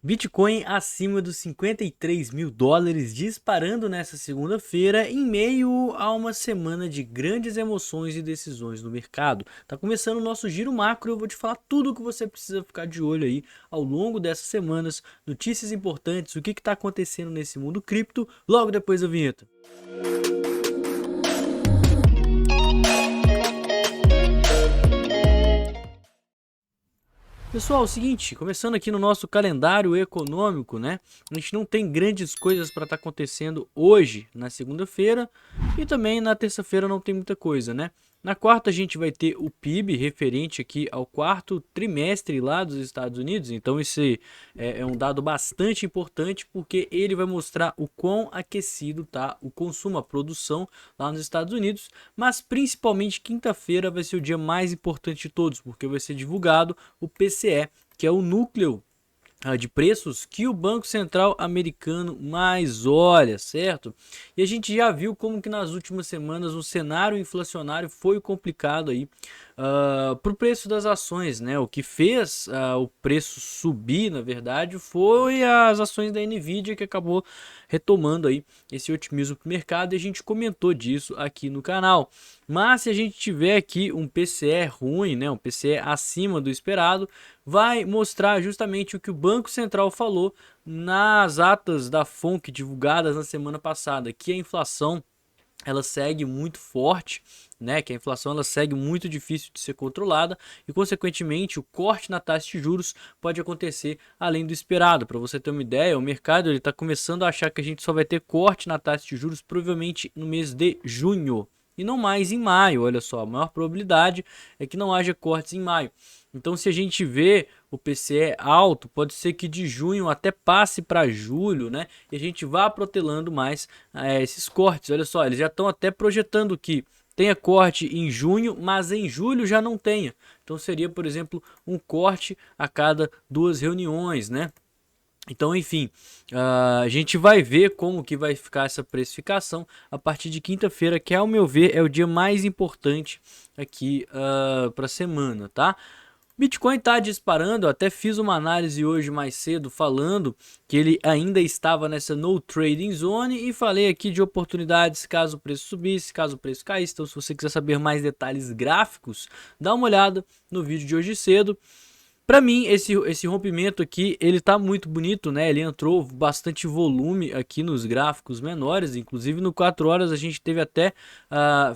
Bitcoin acima dos 53 mil dólares, disparando nessa segunda-feira, em meio a uma semana de grandes emoções e decisões no mercado. Tá começando o nosso giro macro, eu vou te falar tudo o que você precisa ficar de olho aí ao longo dessas semanas, notícias importantes, o que está acontecendo nesse mundo cripto, logo depois da vinheta. Pessoal, é o seguinte, começando aqui no nosso calendário econômico, né? A gente não tem grandes coisas para estar acontecendo hoje, na segunda-feira, e também na terça-feira não tem muita coisa, né? Na quarta a gente vai ter o PIB referente aqui ao quarto trimestre lá dos Estados Unidos, então esse é um dado bastante importante porque ele vai mostrar o quão aquecido tá o consumo, a produção lá nos Estados Unidos, mas principalmente quinta-feira vai ser o dia mais importante de todos, porque vai ser divulgado o PCE, que é o núcleo de preços que o Banco Central americano mais olha, certo? E a gente já viu como que nas últimas semanas o cenário inflacionário foi complicado aí para o preço das ações, né? O que fez o preço subir, na verdade, foi as ações da Nvidia que acabou retomando aí esse otimismo para o mercado e a gente comentou disso aqui no canal. Mas se a gente tiver aqui um PCE ruim, né, um PCE acima do esperado, vai mostrar justamente o que o Banco Central falou nas atas da FONC divulgadas na semana passada, que a inflação ela segue muito forte, né? Que a inflação ela segue muito difícil de ser controlada e, consequentemente, o corte na taxa de juros pode acontecer além do esperado. Para você ter uma ideia, o mercado ele está começando a achar que a gente só vai ter corte na taxa de juros provavelmente no mês de junho e não mais em maio. Olha só, a maior probabilidade é que não haja cortes em maio. Então, se a gente vê o PCE alto, pode ser que de junho até passe para julho, né? E a gente vá protelando mais esses cortes. Olha só, eles já estão até projetando que tenha corte em junho, mas em julho já não tenha. Então seria, por exemplo, um corte a cada 2 reuniões, né? Então, enfim, a gente vai ver como que vai ficar essa precificação a partir de quinta-feira, que ao meu ver é o dia mais importante aqui para a semana, tá? Bitcoin está disparando, eu até fiz uma análise hoje mais cedo falando que ele ainda estava nessa no trading zone e falei aqui de oportunidades caso o preço subisse, caso o preço caísse. Então, se você quiser saber mais detalhes gráficos, dá uma olhada no vídeo de hoje cedo. Para mim, esse rompimento aqui, ele tá muito bonito, né? Ele entrou bastante volume aqui nos gráficos menores, inclusive no 4 horas a gente teve até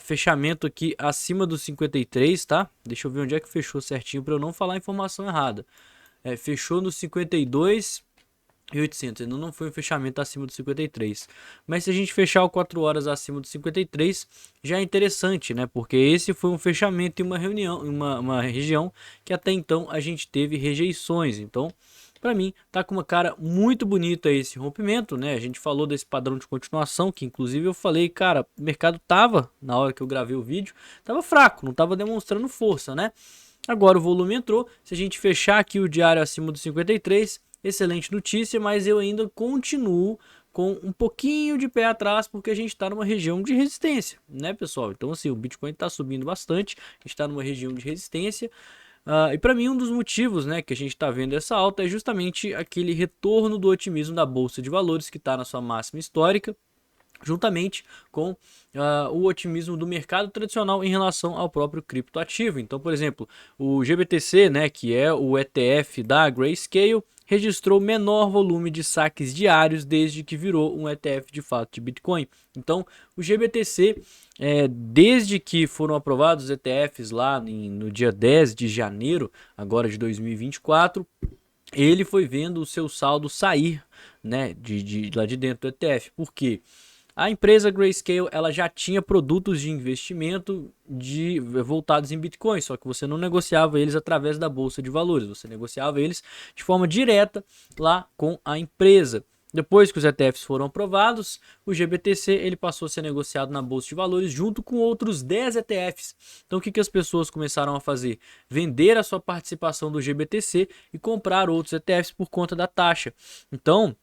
fechamento aqui acima dos 53, tá? Deixa eu ver onde é que fechou certinho para eu não falar a informação errada. Fechou no 52.800, ainda não foi um fechamento acima do 53. Mas se a gente fechar o 4 horas acima do 53, já é interessante, né? Porque esse foi um fechamento em uma reunião, em uma região que até então a gente teve rejeições. Então, para mim, tá com uma cara muito bonita esse rompimento, né? A gente falou desse padrão de continuação, que inclusive eu falei, cara, o mercado tava, na hora que eu gravei o vídeo, tava fraco, não tava demonstrando força, né? Agora o volume entrou, se a gente fechar aqui o diário acima dos 53, excelente notícia, mas eu ainda continuo com um pouquinho de pé atrás porque a gente está numa região de resistência, né, pessoal? Então, assim, o Bitcoin está subindo bastante, a gente está numa região de resistência. E para mim, um dos motivos, né, que a gente está vendo essa alta é justamente aquele retorno do otimismo da Bolsa de Valores que está na sua máxima histórica, juntamente com o otimismo do mercado tradicional em relação ao próprio criptoativo. Então, por exemplo, o GBTC, né, que é o ETF da Grayscale, registrou menor volume de saques diários desde que virou um ETF de fato de Bitcoin. Então, o GBTC, desde que foram aprovados os ETFs lá no dia 10 de janeiro agora de 2024, ele foi vendo o seu saldo sair, né, lá de dentro do ETF. Por quê? A empresa Grayscale ela já tinha produtos de investimento voltados em Bitcoin, só que você não negociava eles através da bolsa de valores, você negociava eles de forma direta lá com a empresa. Depois que os ETFs foram aprovados, o GBTC ele passou a ser negociado na bolsa de valores junto com outros 10 ETFs. Então o que as pessoas começaram a fazer? Vender a sua participação do GBTC e comprar outros ETFs por conta da taxa. Então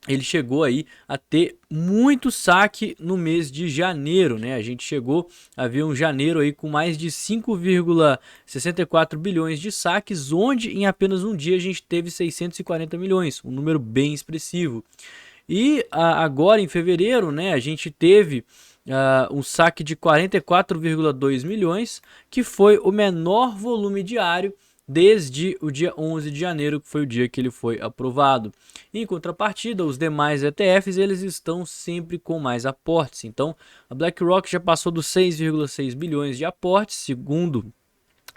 ele chegou aí a ter muito saque no mês de janeiro, né? A gente chegou a ver um janeiro aí com mais de 5,64 bilhões de saques, onde em apenas um dia a gente teve 640 milhões, um número bem expressivo. E agora em fevereiro, né, a gente teve um saque de 44,2 milhões, que foi o menor volume diário desde o dia 11 de janeiro, que foi o dia que ele foi aprovado. Em contrapartida, os demais ETFs eles estão sempre com mais aportes. Então, a BlackRock já passou dos 6,6 bilhões de aportes,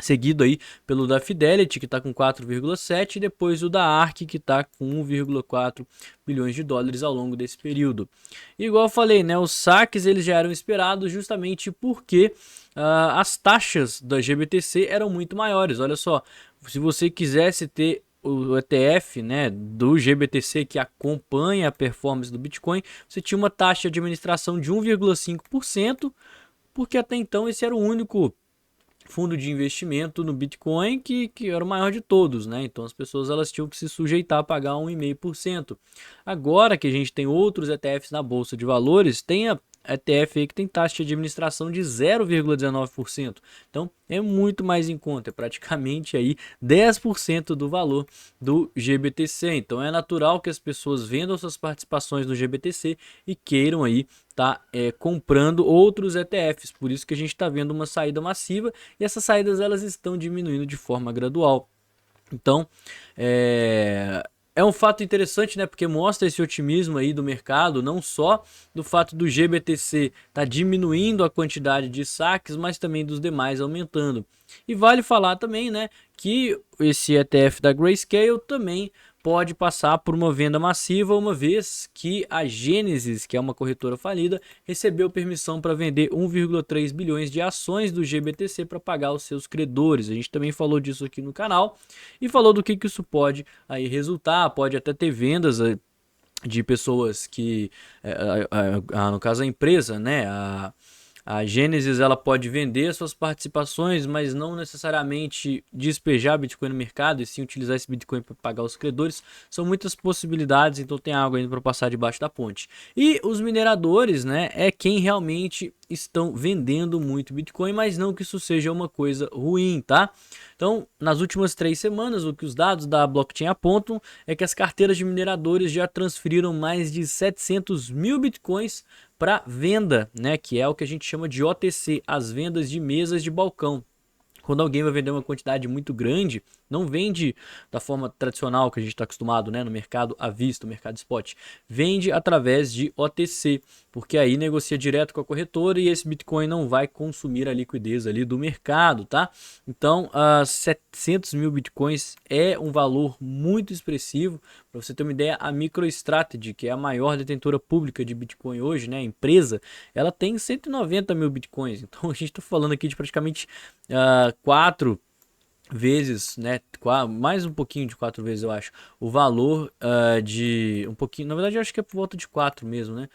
seguido aí pelo da Fidelity, que está com 4,7, e depois o da ARK, que está com 1,4 bilhões de dólares ao longo desse período. E igual eu falei, né, os saques eles já eram esperados justamente porque as taxas da GBTC eram muito maiores. Olha só, se você quisesse ter o ETF, né, do GBTC que acompanha a performance do Bitcoin, você tinha uma taxa de administração de 1,5%, porque até então esse era o único fundo de investimento no Bitcoin que era o maior de todos, né? Então as pessoas elas tinham que se sujeitar a pagar 1,5%. Agora que a gente tem outros ETFs na bolsa de valores, tem a ETF aí que tem taxa de administração de 0,19%. Então é muito mais em conta, é praticamente aí 10% do valor do GBTC. Então é natural que as pessoas vendam suas participações no GBTC e queiram aí comprando outros ETFs. Por isso que a gente está vendo uma saída massiva e essas saídas elas estão diminuindo de forma gradual. Então, é um fato interessante, né? Porque mostra esse otimismo aí do mercado, não só do fato do GBTC tá diminuindo a quantidade de saques, mas também dos demais aumentando. E vale falar também, né, que esse ETF da Grayscale também pode passar por uma venda massiva, uma vez que a Genesis, que é uma corretora falida, recebeu permissão para vender 1,3 bilhões de ações do GBTC para pagar os seus credores. A gente também falou disso aqui no canal e falou do que isso pode aí resultar, pode até ter vendas de pessoas que, no caso a empresa, né, a Genesis ela pode vender suas participações, mas não necessariamente despejar Bitcoin no mercado e sim utilizar esse Bitcoin para pagar os credores. São muitas possibilidades, então tem água ainda para passar debaixo da ponte. E os mineradores, né, é quem realmente estão vendendo muito Bitcoin, mas não que isso seja uma coisa ruim, tá? Então, nas últimas 3 semanas, o que os dados da blockchain apontam é que as carteiras de mineradores já transferiram mais de 700 mil Bitcoins para venda, né, que é o que a gente chama de OTC, as vendas de mesas de balcão. Quando alguém vai vender uma quantidade muito grande, não vende da forma tradicional que a gente está acostumado, né, no mercado à vista, no mercado spot. Vende através de OTC, porque aí negocia direto com a corretora e esse Bitcoin não vai consumir a liquidez ali do mercado, tá? Então, 700 mil Bitcoins é um valor muito expressivo. Para você ter uma ideia, a MicroStrategy, que é a maior detentora pública de Bitcoin hoje, né, a empresa, ela tem 190 mil Bitcoins. Então, a gente está falando aqui de praticamente 4 vezes, né, mais um pouquinho de 4 vezes eu acho, o valor de um pouquinho, na verdade eu acho que é por volta de 4 mesmo, né,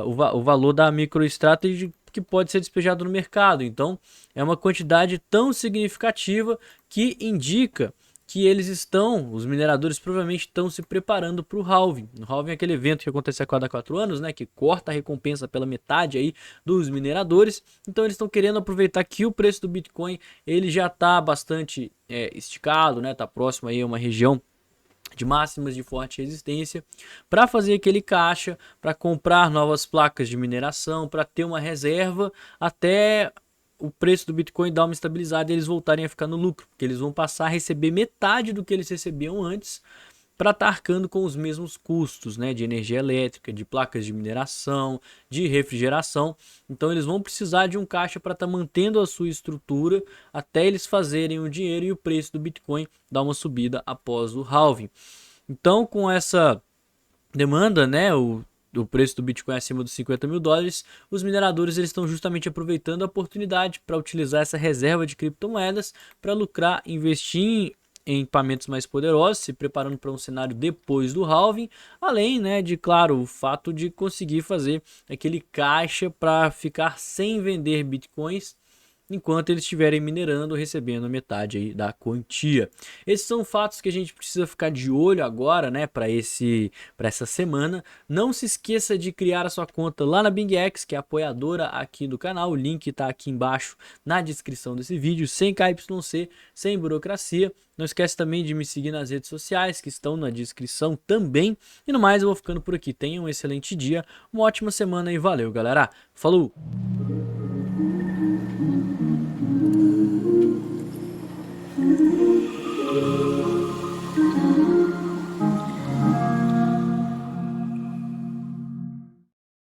o valor da MicroStrategy que pode ser despejado no mercado. Então é uma quantidade tão significativa que indica que os mineradores provavelmente estão se preparando para o halving. O halving é aquele evento que acontece a cada 4 anos, né, que corta a recompensa pela metade aí dos mineradores. Então eles estão querendo aproveitar que o preço do Bitcoin ele já está bastante esticado, né, está próximo aí a uma região de máximas de forte resistência, para fazer aquele caixa, para comprar novas placas de mineração, para ter uma reserva até o preço do Bitcoin dar uma estabilizada e eles voltarem a ficar no lucro, porque eles vão passar a receber metade do que eles recebiam antes para estar arcando com os mesmos custos, né, de energia elétrica, de placas de mineração, de refrigeração. Então eles vão precisar de um caixa para estar mantendo a sua estrutura até eles fazerem o dinheiro e o preço do Bitcoin dar uma subida após o halving. Então com essa demanda, né, o preço do Bitcoin acima dos 50 mil dólares, os mineradores eles estão justamente aproveitando a oportunidade para utilizar essa reserva de criptomoedas para lucrar, investir em equipamentos mais poderosos, se preparando para um cenário depois do halving, além, né, de, claro, o fato de conseguir fazer aquele caixa para ficar sem vender bitcoins enquanto eles estiverem minerando, recebendo metade aí da quantia. Esses são fatos que a gente precisa ficar de olho agora, né, para essa semana. Não se esqueça de criar a sua conta lá na BingX, que é apoiadora aqui do canal. O link está aqui embaixo na descrição desse vídeo, sem KYC, sem burocracia. Não esquece também de me seguir nas redes sociais, que estão na descrição também. E no mais, eu vou ficando por aqui. Tenha um excelente dia, uma ótima semana e valeu, galera. Falou!